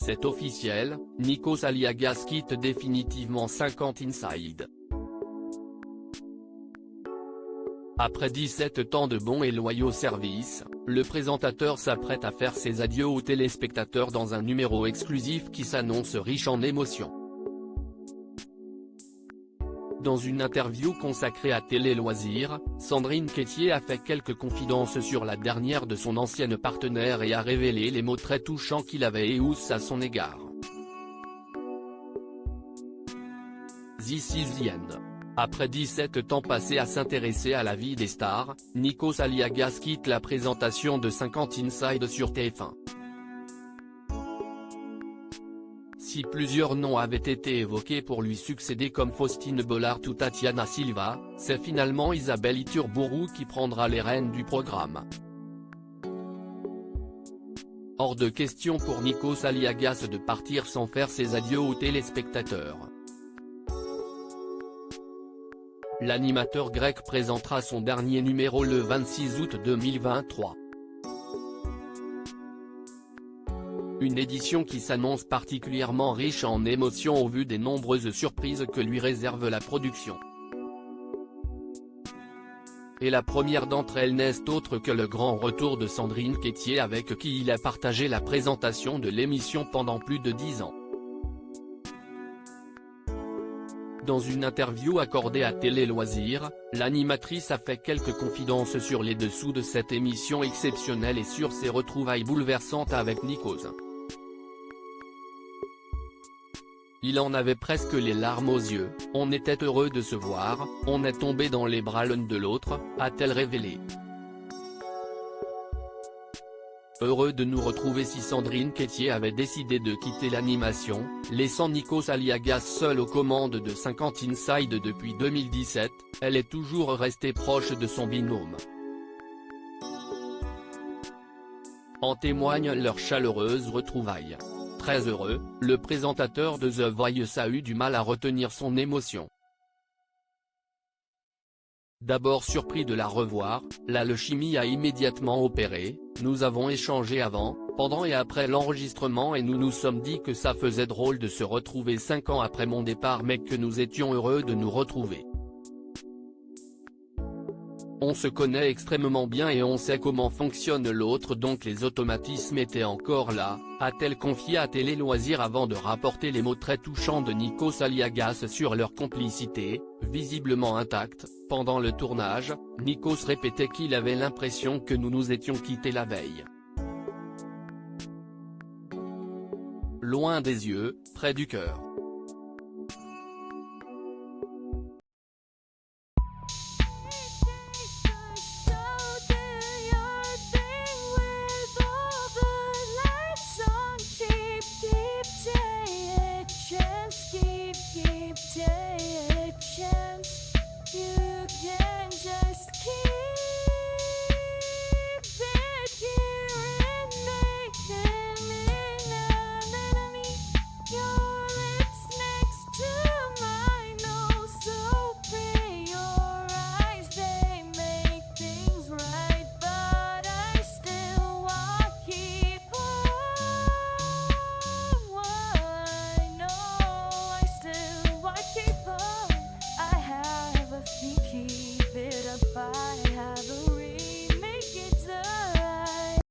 C'est officiel, Nikos Aliagas quitte définitivement 50 Inside. Après 17 ans de bons et loyaux services, le présentateur s'apprête à faire ses adieux aux téléspectateurs dans un numéro exclusif qui s'annonce riche en émotions. Dans une interview consacrée à Télé Loisirs, Sandrine Quétier a fait quelques confidences sur la dernière de son ancienne partenaire et a révélé les mots très touchants qu'il avait eus à son égard. This is the end. Après 17 ans passés à s'intéresser à la vie des stars, Nikos Aliagas quitte la présentation de 50 Inside sur TF1. Si plusieurs noms avaient été évoqués pour lui succéder comme Faustine Bollard ou Tatiana Silva, c'est finalement Isabelle Iturburu qui prendra les rênes du programme. Hors de question pour Nikos Aliagas de partir sans faire ses adieux aux téléspectateurs. L'animateur grec présentera son dernier numéro le 26 août 2023. Une édition qui s'annonce particulièrement riche en émotions au vu des nombreuses surprises que lui réserve la production. Et la première d'entre elles n'est autre que le grand retour de Sandrine Quétier avec qui il a partagé la présentation de l'émission pendant plus de 10 ans. Dans une interview accordée à Télé Loisirs, l'animatrice a fait quelques confidences sur les dessous de cette émission exceptionnelle et sur ses retrouvailles bouleversantes avec Nikos. Il en avait presque les larmes aux yeux, on était heureux de se voir, on est tombé dans les bras l'un de l'autre, a-t-elle révélé. Heureux de nous retrouver. Si Sandrine Quétier avait décidé de quitter l'animation, laissant Nikos Aliagas seul aux commandes de 50 Inside depuis 2017, elle est toujours restée proche de son binôme. En témoignent leurs chaleureuses retrouvailles. Très heureux, le présentateur de The Voice a eu du mal à retenir son émotion. D'abord surpris de la revoir, la leucémie a immédiatement opéré, nous avons échangé avant, pendant et après l'enregistrement et nous nous sommes dit que ça faisait drôle de se retrouver 5 ans après mon départ mais que nous étions heureux de nous retrouver. On se connaît extrêmement bien et on sait comment fonctionne l'autre donc les automatismes étaient encore là, a-t-elle confié à Télé Loisirs avant de rapporter les mots très touchants de Nikos Aliagas sur leur complicité, visiblement intacte. Pendant le tournage, Nikos répétait qu'il avait l'impression que nous nous étions quittés la veille. Loin des yeux, près du cœur.